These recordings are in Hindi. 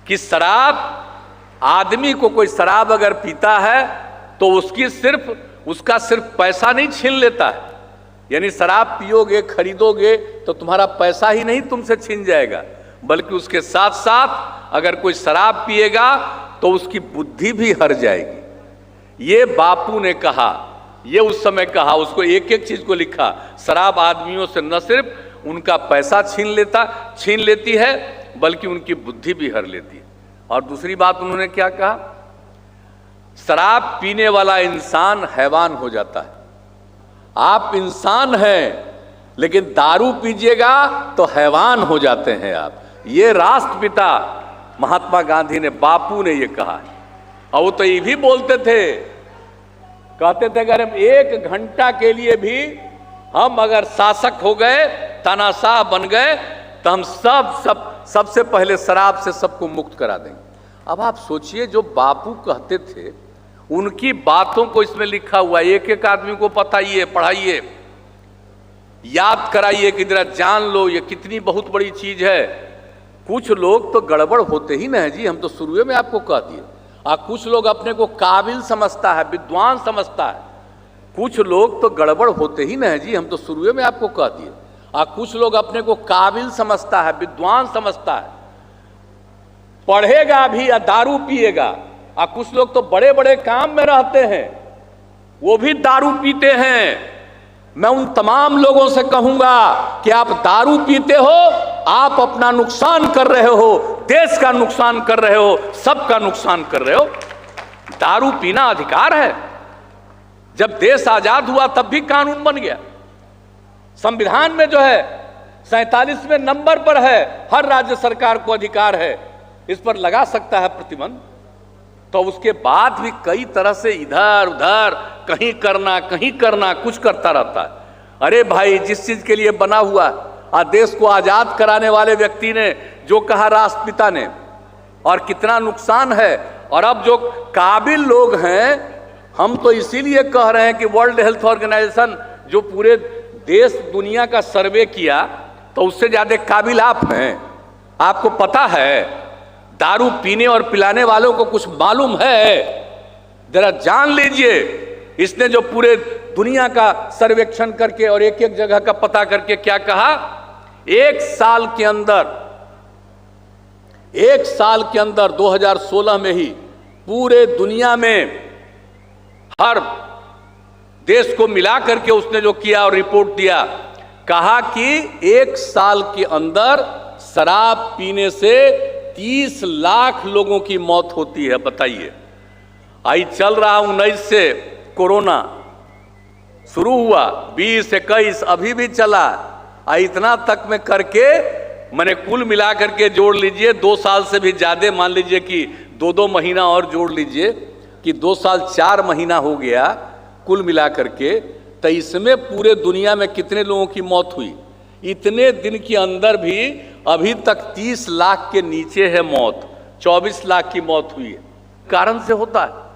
कि शराब, आदमी को कोई शराब अगर पीता है तो उसका सिर्फ पैसा नहीं छीन लेता है, यानी शराब पियोगे, खरीदोगे तो तुम्हारा पैसा ही नहीं तुमसे छीन जाएगा, बल्कि उसके साथ साथ अगर कोई शराब पिएगा तो उसकी बुद्धि भी हर जाएगी। ये बापू ने कहा, ये उस समय कहा, उसको एक एक चीज को लिखा। शराब आदमियों से न सिर्फ उनका पैसा छीन लेती है, बल्कि उनकी बुद्धि भी हर लेती है। और दूसरी बात उन्होंने क्या कहा, शराब पीने वाला इंसान हैवान हो जाता है। आप इंसान हैं लेकिन दारू पीजिएगा तो हैवान हो जाते हैं आप। ये राष्ट्रपिता महात्मा गांधी ने, बापू ने ये कहा है। और वो तो ये भी बोलते थे, कहते थे अगर हम 1 घंटा के लिए भी हम अगर शासक हो गए, तानाशाह बन गए, तो हम सबसे पहले शराब से सबको मुक्त करा देंगे। अब आप सोचिए, जो बापू कहते थे उनकी बातों को इसमें लिखा हुआ, एक एक आदमी को बताइए, पढ़ाइए, याद कराइए कि जरा जान लो ये कितनी बहुत बड़ी चीज है। कुछ लोग तो गड़बड़ होते ही ना है जी, हम तो शुरू में आपको कह दिए। कुछ लोग अपने को काबिल समझता है, विद्वान समझता है। कुछ लोग तो गड़बड़ होते ही ना है जी, हम तो शुरू में आपको कह दिए। कुछ लोग अपने को काबिल समझता है, विद्वान समझता है, पढ़ेगा भी या दारू पिएगा। कुछ लोग तो बड़े बड़े काम में रहते हैं, वो भी दारू पीते हैं। मैं उन तमाम लोगों से कहूंगा कि आप दारू पीते हो, आप अपना नुकसान कर रहे हो, देश का नुकसान कर रहे हो, सबका नुकसान कर रहे हो। दारू पीना अधिकार है। जब देश आजाद हुआ तब भी कानून बन गया। संविधान में जो है 47वें नंबर पर है, हर राज्य सरकार को अधिकार है, इस पर लगा सकता है प्रतिबंध। तो उसके बाद भी कई तरह से इधर उधर कहीं करना कुछ करता रहता है। अरे भाई, जिस चीज के लिए बना हुआ देश को आजाद कराने वाले व्यक्ति ने जो कहा, राष्ट्रपिता ने, और कितना नुकसान है। और अब जो काबिल लोग हैं, हम तो इसीलिए कह रहे हैं कि वर्ल्ड हेल्थ ऑर्गेनाइजेशन जो पूरे देश दुनिया का सर्वे किया, तो उससे ज्यादा काबिल आप हैं। आपको पता है दारू पीने और पिलाने वालों को कुछ मालूम है? जरा जान लीजिए। इसने जो पूरे दुनिया का सर्वेक्षण करके और एक एक जगह का पता करके क्या कहा, एक साल के अंदर 2016 में ही पूरे दुनिया में हर देश को मिला करके उसने जो किया और रिपोर्ट दिया, कहा कि 1 साल के अंदर शराब पीने से 30 लाख लोगों की मौत होती है। बताइए, आई चल रहा 19 से कोरोना शुरू हुआ, 20, 21 अभी भी चला, इतना तक में करके मैंने कुल मिला करके जोड़ लीजिए, 2 साल से भी ज्यादा, मान लीजिए कि 2 महीना और जोड़ लीजिए कि 2 साल 4 महीना हो गया कुल मिला करके। तो इसमें पूरे दुनिया में कितने लोगों की मौत हुई? इतने दिन के अंदर भी अभी तक 30 लाख के नीचे है मौत, 24 लाख की मौत हुई है। कारण से होता है।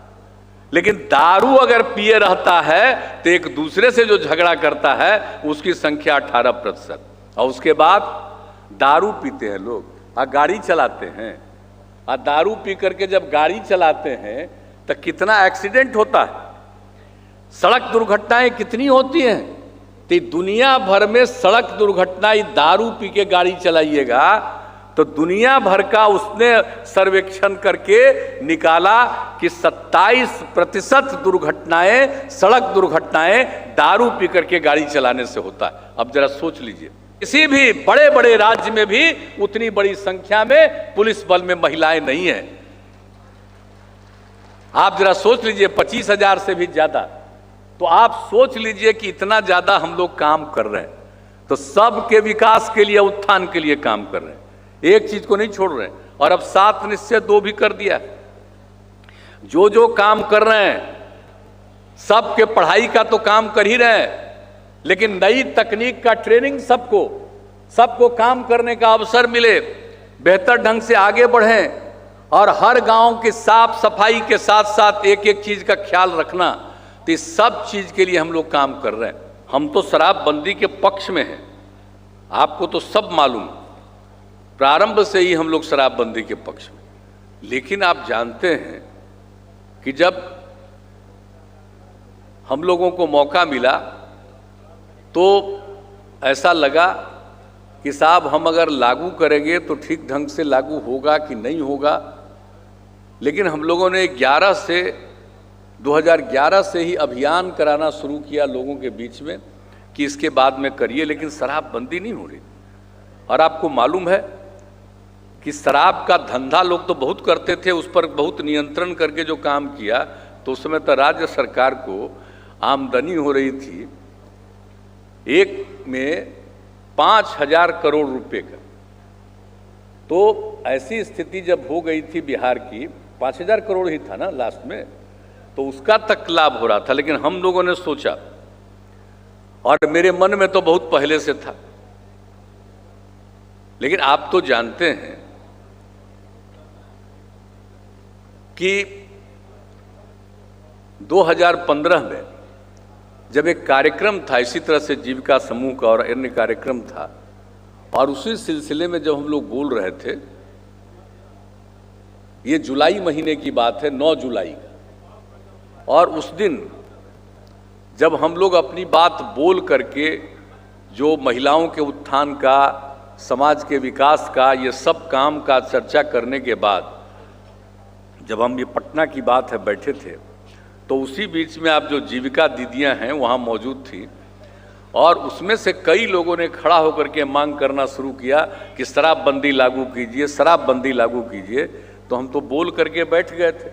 लेकिन दारू अगर पिए रहता है तो एक दूसरे से जो झगड़ा करता है उसकी संख्या 18%। और उसके बाद दारू पीते हैं लोग और गाड़ी चलाते हैं, और दारू पी करके जब गाड़ी चलाते हैं तो कितना एक्सीडेंट होता है, सड़क दुर्घटनाएं कितनी होती हैं। तो दुनिया भर में सड़क दुर्घटनाएं, दारू पी के गाड़ी चलाइएगा तो दुनिया भर का उसने सर्वेक्षण करके निकाला कि 27% दुर्घटनाएं, सड़क दुर्घटनाएं दारू पी करके गाड़ी चलाने से होता है। अब जरा सोच लीजिए, किसी भी बड़े बड़े राज्य में भी उतनी बड़ी संख्या में पुलिस बल में महिलाएं नहीं है। आप जरा सोच लीजिए, 25,000 से भी ज्यादा। तो आप सोच लीजिए कि इतना ज्यादा हम लोग काम कर रहे हैं, तो सबके विकास के लिए, उत्थान के लिए काम कर रहे हैं, एक चीज को नहीं छोड़ रहे हैं। और अब 7 निश्चय 2 भी कर दिया। जो जो काम कर रहे हैं, सबके पढ़ाई का तो काम कर ही रहे हैं, लेकिन नई तकनीक का ट्रेनिंग सबको काम करने का अवसर मिले, बेहतर ढंग से आगे बढ़ें। और हर गांव की साफ सफाई के साथ साथ एक एक चीज का ख्याल रखना, तो इस सब चीज के लिए हम लोग काम कर रहे हैं। हम तो शराबबंदी के पक्ष में हैं, आपको तो सब मालूम, प्रारंभ से ही हम लोग शराबबंदी के पक्ष में। लेकिन आप जानते हैं कि जब हम लोगों को मौका मिला तो ऐसा लगा कि साहब हम अगर लागू करेंगे तो ठीक ढंग से लागू होगा कि नहीं होगा। लेकिन हम लोगों ने 2011 से ही अभियान कराना शुरू किया लोगों के बीच में कि इसके बाद में करिए, लेकिन शराब बंदी नहीं हो रही। और आपको मालूम है कि शराब का धंधा लोग तो बहुत करते थे, उस पर बहुत नियंत्रण करके जो काम किया तो उस समय तो राज्य सरकार को आमदनी हो रही थी एक में 5,000 करोड़ रुपए का। तो ऐसी स्थिति जब हो गई थी बिहार की, 5,000 करोड़ ही था ना लास्ट में, तो उसका तक लाभ हो रहा था। लेकिन हम लोगों ने सोचा, और मेरे मन में तो बहुत पहले से था, लेकिन आप तो जानते हैं कि 2015 में जब एक कार्यक्रम था इसी तरह से जीविका समूह का और अन्य कार्यक्रम था, और उसी सिलसिले में जब हम लोग बोल रहे थे, ये जुलाई महीने की बात है, 9 जुलाई का, और उस दिन जब हम लोग अपनी बात बोल करके जो महिलाओं के उत्थान का, समाज के विकास का, ये सब काम का चर्चा करने के बाद जब हम ये पटना की बात है बैठे थे, तो उसी बीच में आप जो जीविका दीदियां हैं वहाँ मौजूद थी, और उसमें से कई लोगों ने खड़ा होकर के मांग करना शुरू किया कि शराबबंदी लागू कीजिए, शराबबंदी लागू कीजिए। तो हम तो बोल करके बैठ गए थे,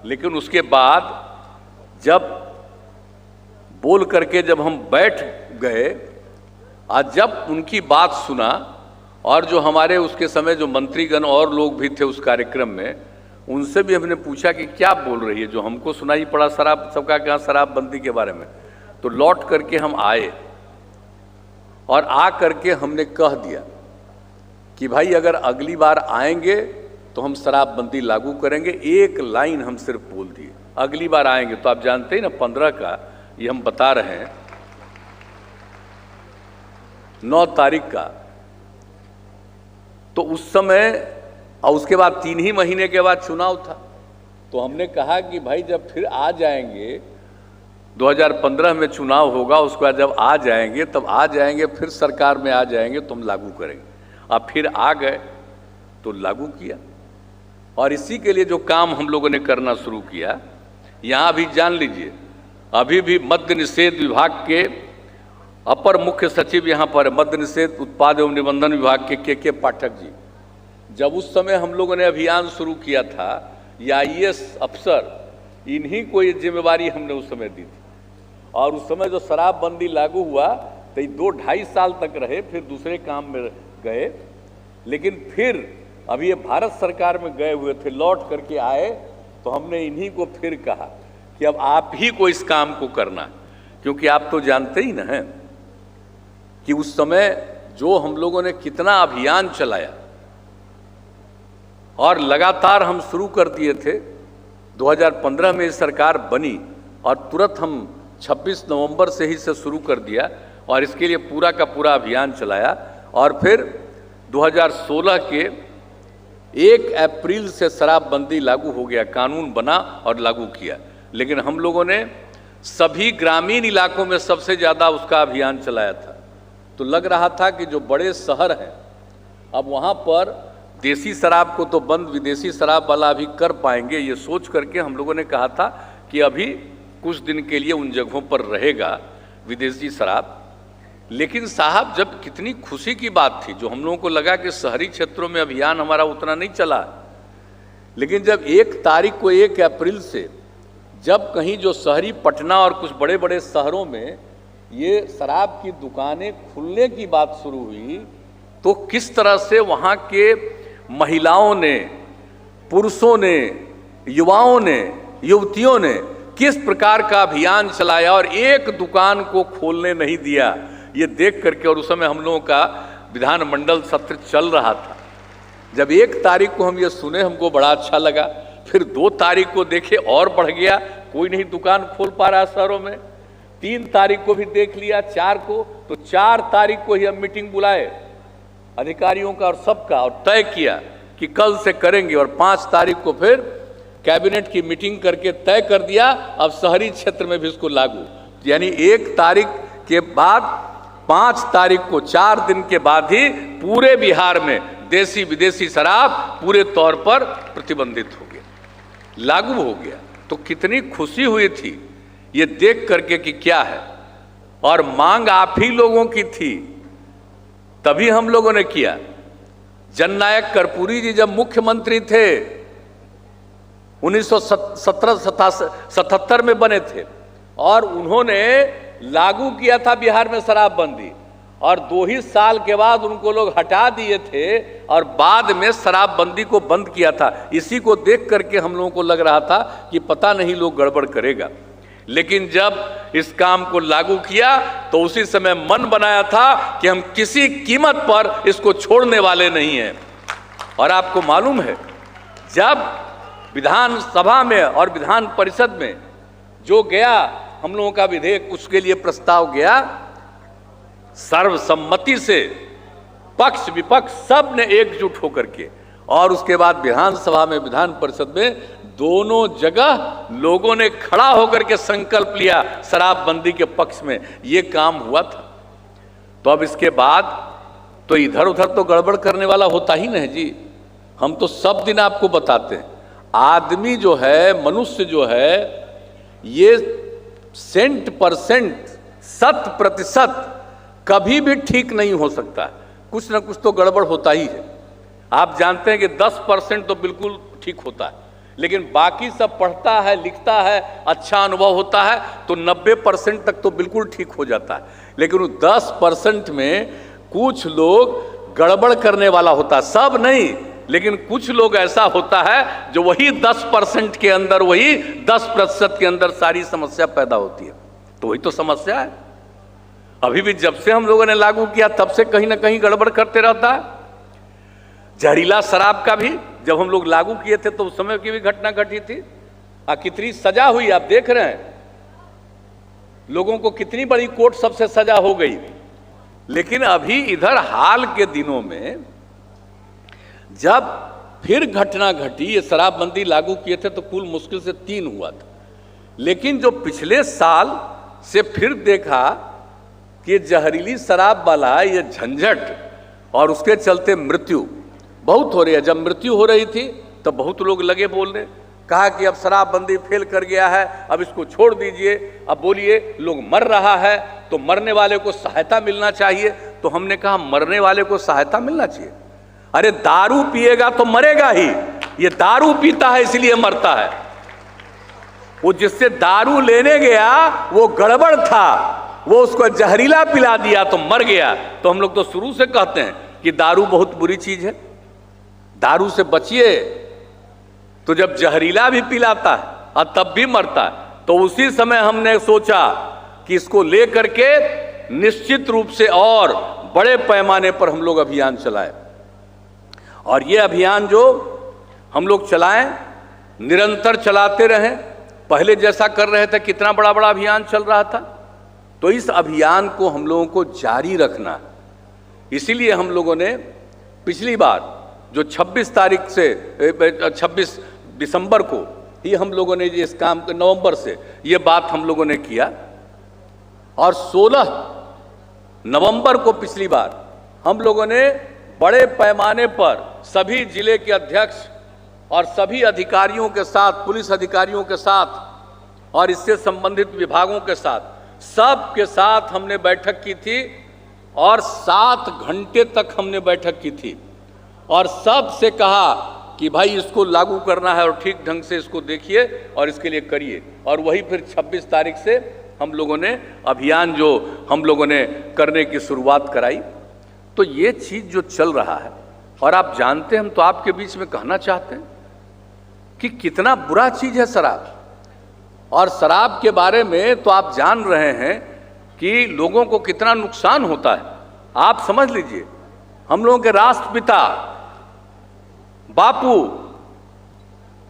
लेकिन उसके बाद जब बोल करके जब हम बैठ गए, आज जब उनकी बात सुना, और जो हमारे उसके समय जो मंत्रीगण और लोग भी थे उस कार्यक्रम में, उनसे भी हमने पूछा कि क्या बोल रही है, जो हमको सुनाई पड़ा शराब, सबका क्या शराबबंदी के बारे में। तो लौट करके हम आए और आ करके हमने कह दिया कि भाई अगर अगली बार आएंगे तो हम शराबबंदी लागू करेंगे। एक लाइन हम सिर्फ बोल दिए, अगली बार आएंगे। तो आप जानते ही ना 15 का ये हम बता रहे हैं, 9 तारीख का, तो उस समय, और उसके बाद 3 ही महीने के बाद चुनाव था। तो हमने कहा कि भाई जब फिर आ जाएंगे, 2015 में चुनाव होगा, उसके बाद जब आ जाएंगे तब आ जाएंगे, फिर सरकार में आ जाएंगे तो हम लागू करेंगे। अब फिर आ गए तो लागू किया, और इसी के लिए जो काम हम लोगों ने करना शुरू किया, यहाँ भी जान लीजिए, अभी भी मद्य निषेध विभाग के अपर मुख्य सचिव यहाँ पर, मद्य निषेध उत्पाद एवं निबंधन विभाग के पाठक जी, जब उस समय हम लोगों ने अभियान शुरू किया था, या IAS अफसर, इन्हीं को ये जिम्मेवारी हमने उस समय दी थी। और उस समय जो शराबबंदी लागू हुआ तो 2-2.5 साल तक रहे, फिर दूसरे काम में गए, लेकिन फिर अभी ये भारत सरकार में गए हुए थे, लौट करके आए तो हमने इन्हीं को फिर कहा कि अब आप ही को इस काम को करना है। क्योंकि आप तो जानते ही ना हैं कि उस समय जो हम लोगों ने कितना अभियान चलाया, और लगातार हम शुरू कर दिए थे। 2015 में सरकार बनी और तुरंत हम 26 नवंबर से ही से शुरू कर दिया, और इसके लिए पूरा का पूरा अभियान चलाया। और फिर 2016 के 1 अप्रैल से शराबबंदी लागू हो गया, कानून बना और लागू किया। लेकिन हम लोगों ने सभी ग्रामीण इलाकों में सबसे ज़्यादा उसका अभियान चलाया था। तो लग रहा था कि जो बड़े शहर हैं, अब वहाँ पर देसी शराब को तो बंद, विदेशी शराब वाला भी कर पाएंगे, ये सोच करके हम लोगों ने कहा था कि अभी कुछ दिन के लिए उन जगहों पर रहेगा विदेशी शराब। लेकिन साहब, जब कितनी खुशी की बात थी, जो हम लोगों को लगा कि शहरी क्षेत्रों में अभियान हमारा उतना नहीं चला, लेकिन जब 1 तारीख को 1 अप्रैल से जब कहीं जो शहरी पटना और कुछ बड़े बड़े शहरों में ये शराब की दुकानें खुलने की बात शुरू हुई, तो किस तरह से वहाँ के महिलाओं ने, पुरुषों ने, युवाओं ने, युवतियों ने किस प्रकार का अभियान चलाया और एक दुकान को खोलने नहीं दिया, ये देख करके। और उस समय हम लोगों का विधानमंडल सत्र चल रहा था। जब 1 तारीख को हम ये सुने, हमको बड़ा अच्छा लगा। फिर 2 तारीख को देखे और बढ़ गया, कोई नहीं दुकान खोल पा रहा शहरों में। 3 तारीख को भी देख लिया, 4 को, तो 4 तारीख को ही हम मीटिंग बुलाए अधिकारियों का और सबका, और तय किया कि कल से करेंगे, और 5 तारीख को फिर कैबिनेट की मीटिंग करके तय कर दिया अब शहरी क्षेत्र में भी इसको लागू। यानी 1 तारीख के बाद 5 तारीख को 4 दिन के बाद ही पूरे बिहार में देसी विदेशी शराब पूरे तौर पर प्रतिबंधित हो गया, लागू हो गया। तो कितनी खुशी हुई थी ये देख करके कि क्या है, और मांग आप ही लोगों की थी, तभी हम लोगों ने किया। जननायक कर्पूरी जी जब मुख्यमंत्री थे 1977 में बने थे, और उन्होंने लागू किया था बिहार में शराबबंदी, और 2 ही साल के बाद उनको लोग हटा दिए थे और बाद में शराबबंदी को बंद किया था। इसी को देख करके हम लोगों को लग रहा था कि पता नहीं लोग गड़बड़ करेगा, लेकिन जब इस काम को लागू किया तो उसी समय मन बनाया था कि हम किसी कीमत पर इसको छोड़ने वाले नहीं हैं। और आपको मालूम है जब विधानसभा में और विधान परिषद में जो गया हम लोगों का विधेयक, उसके लिए प्रस्ताव गया, सर्वसम्मति से पक्ष विपक्ष सब ने एकजुट होकर के, और उसके बाद विधानसभा में विधान परिषद में दोनों जगह लोगों ने खड़ा होकर के संकल्प लिया शराबबंदी के पक्ष में, ये काम हुआ था। तो अब इसके बाद तो इधर उधर तो गड़बड़ करने वाला होता ही नहीं जी। हम तो सब दिन आपको बताते हैं, आदमी जो है, मनुष्य जो है, ये 100% 100% कभी भी ठीक नहीं हो सकता, कुछ ना कुछ तो गड़बड़ होता ही है। आप जानते हैं कि 10% तो बिल्कुल ठीक होता है, लेकिन बाकी सब पढ़ता है, लिखता है, अच्छा अनुभव होता है तो 90% तक तो बिल्कुल ठीक हो जाता है। लेकिन 10% में कुछ लोग गड़बड़ करने वाला होता है, सब नहीं, लेकिन कुछ लोग ऐसा होता है जो वही 10% के अंदर, वही 10% के अंदर सारी समस्या पैदा होती है। तो वही तो समस्या है। अभी भी जब से हम लोगों ने लागू किया तब से कहीं ना कहीं गड़बड़ करते रहता है। जहरीला शराब का भी जब हम लोग लागू किए थे तो उस समय की भी घटना घटी थी, कितनी सजा हुई आप देख रहे हैं, लोगों को कितनी बड़ी कोर्ट सबसे सजा हो गई। लेकिन अभी इधर हाल के दिनों में जब फिर घटना घटी, ये शराबबंदी लागू किए थे तो कुल मुश्किल से 3 हुआ था, लेकिन जो पिछले साल से फिर देखा कि जहरीली शराब वाला ये झंझट और उसके चलते मृत्यु बहुत हो रही है। जब मृत्यु हो रही थी तो बहुत लोग लगे बोलने, कहा कि अब शराबबंदी फेल कर गया है, अब इसको छोड़ दीजिए, अब बोलिए लोग मर रहा है तो मरने वाले को सहायता मिलना चाहिए। तो हमने कहा मरने वाले को सहायता मिलना चाहिए? अरे दारू पिएगा तो मरेगा ही, ये दारू पीता है इसलिए मरता है। वो जिससे दारू लेने गया वो गड़बड़ था, वो उसको जहरीला पिला दिया तो मर गया। तो हम लोग तो शुरू से कहते हैं कि दारू बहुत बुरी चीज है, दारू से बचिए। तो जब जहरीला भी पिलाता है और तब भी मरता है, तो उसी समय हमने सोचा कि इसको लेकर के निश्चित रूप से और बड़े पैमाने पर हम लोग अभियान चलाएं। और ये अभियान जो हम लोग चलाएं, निरंतर चलाते रहें। पहले जैसा कर रहे थे, कितना बड़ा बड़ा अभियान चल रहा था, तो इस अभियान को हम लोगों को जारी रखना है। इसीलिए हम लोगों ने पिछली बार जो 26 तारीख से 26 दिसंबर को ही हम लोगों ने इस काम के, नवंबर से ये बात हम लोगों ने किया, और 16 नवंबर को पिछली बार हम लोगों ने बड़े पैमाने पर सभी जिले के अध्यक्ष और सभी अधिकारियों के साथ, पुलिस अधिकारियों के साथ और इससे संबंधित विभागों के साथ, सब के साथ हमने बैठक की थी, और 7 घंटे तक हमने बैठक की थी, और सब से कहा कि भाई इसको लागू करना है और ठीक ढंग से इसको देखिए और इसके लिए करिए। और वही फिर 26 तारीख से हम लोगों ने अभियान जो हम लोगों ने करने की शुरुआत कराई। तो ये चीज़ जो चल रहा है, और आप जानते हैं, हम तो आपके बीच में कहना चाहते हैं कि कितना बुरा चीज़ है शराब। और शराब के बारे में तो आप जान रहे हैं कि लोगों को कितना नुकसान होता है। आप समझ लीजिए, हम लोगों के राष्ट्रपिता बापू,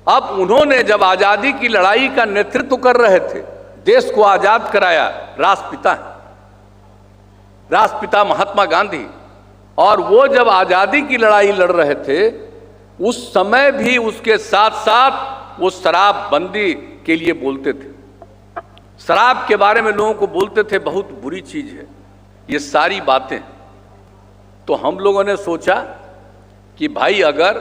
अब उन्होंने जब आज़ादी की लड़ाई का नेतृत्व कर रहे थे, देश को आज़ाद कराया राष्ट्रपिता हैं, राष्ट्रपिता महात्मा गांधी। और वो जब आज़ादी की लड़ाई लड़ रहे थे उस समय भी उसके साथ साथ वो शराबबंदी के लिए बोलते थे। शराब के बारे में लोगों को बोलते थे बहुत बुरी चीज है। ये सारी बातें तो हम लोगों ने सोचा कि भाई अगर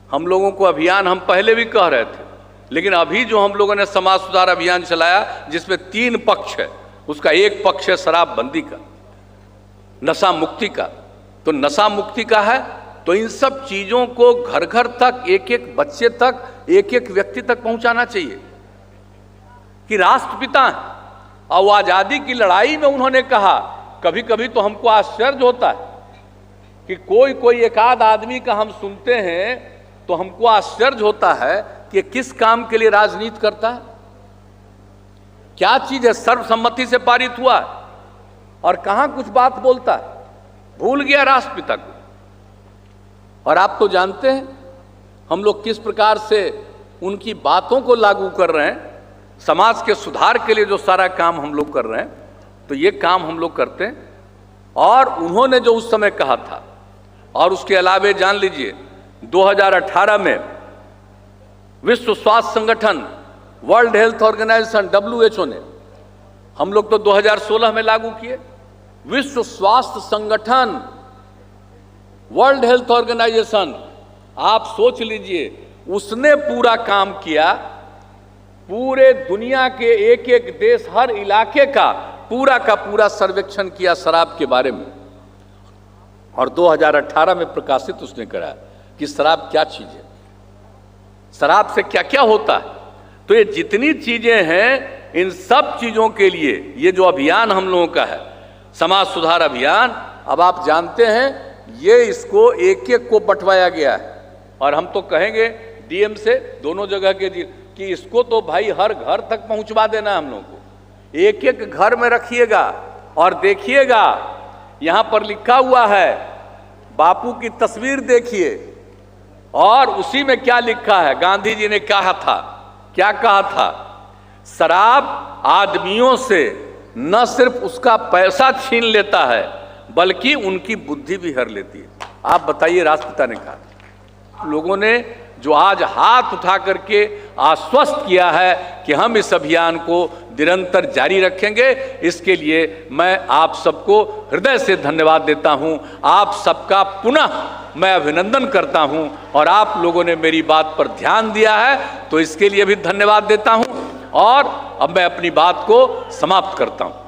हम लोगों को अभियान, हम पहले भी कह रहे थे, लेकिन अभी जो हम लोगों ने समाज सुधार अभियान चलाया जिसमें 3 पक्ष है, उसका एक पक्ष है शराबबंदी का, नशा मुक्ति का। तो नशा मुक्ति का है तो इन सब चीजों को घर घर तक, एक एक बच्चे तक, एक एक व्यक्ति तक पहुंचाना चाहिए कि राष्ट्रपिता हैं और वो आजादी की लड़ाई में उन्होंने कहा। कभी कभी तो हमको आश्चर्य होता है कि कोई एक आध आदमी का हम सुनते हैं तो हमको आश्चर्य होता है कि किस काम के लिए राजनीति करता है, क्या चीज है, सर्वसम्मति से पारित हुआ और कहां कुछ बात बोलता है, भूल गया राष्ट्रपिता को। और आप तो जानते हैं हम लोग किस प्रकार से उनकी बातों को लागू कर रहे हैं। समाज के सुधार के लिए जो सारा काम हम लोग कर रहे हैं, तो ये काम हम लोग करते हैं। और उन्होंने जो उस समय कहा था, और उसके अलावे जान लीजिए 2018 में विश्व स्वास्थ्य संगठन, वर्ल्ड हेल्थ ऑर्गेनाइजेशन WHO ने, हम लोग तो 2016 में लागू किए, विश्व स्वास्थ्य संगठन, वर्ल्ड हेल्थ ऑर्गेनाइजेशन, आप सोच लीजिए उसने पूरा काम किया, पूरे दुनिया के एक एक देश, हर इलाके का पूरा सर्वेक्षण किया शराब के बारे में, और 2018 में प्रकाशित उसने करा कि शराब क्या चीज है, शराब से क्या क्या होता है। तो ये जितनी चीजें हैं, इन सब चीजों के लिए ये जो अभियान हम लोगों का है, समाज सुधार अभियान, अब आप जानते हैं ये इसको एक एक को बंटवाया गया है। और हम तो कहेंगे DM से, दोनों जगह के कि इसको तो भाई हर घर तक पहुंचवा देना हम लोगों को, एक एक घर में रखिएगा और देखिएगा यहां पर लिखा हुआ है, बापू की तस्वीर देखिए, और उसी में क्या लिखा है, गांधी जी ने कहा था, क्या कहा था, शराब आदमियों से न सिर्फ उसका पैसा छीन लेता है बल्कि उनकी बुद्धि भी हर लेती है। आप बताइए, राष्ट्रपिता ने कहा। लोगों ने जो आज हाथ उठा करके आश्वस्त किया है कि हम इस अभियान को निरंतर जारी रखेंगे, इसके लिए मैं आप सबको हृदय से धन्यवाद देता हूं। आप सबका पुनः मैं अभिनंदन करता हूं, और आप लोगों ने मेरी बात पर ध्यान दिया है तो इसके लिए भी धन्यवाद देता हूं। और अब मैं अपनी बात को समाप्त करता हूं।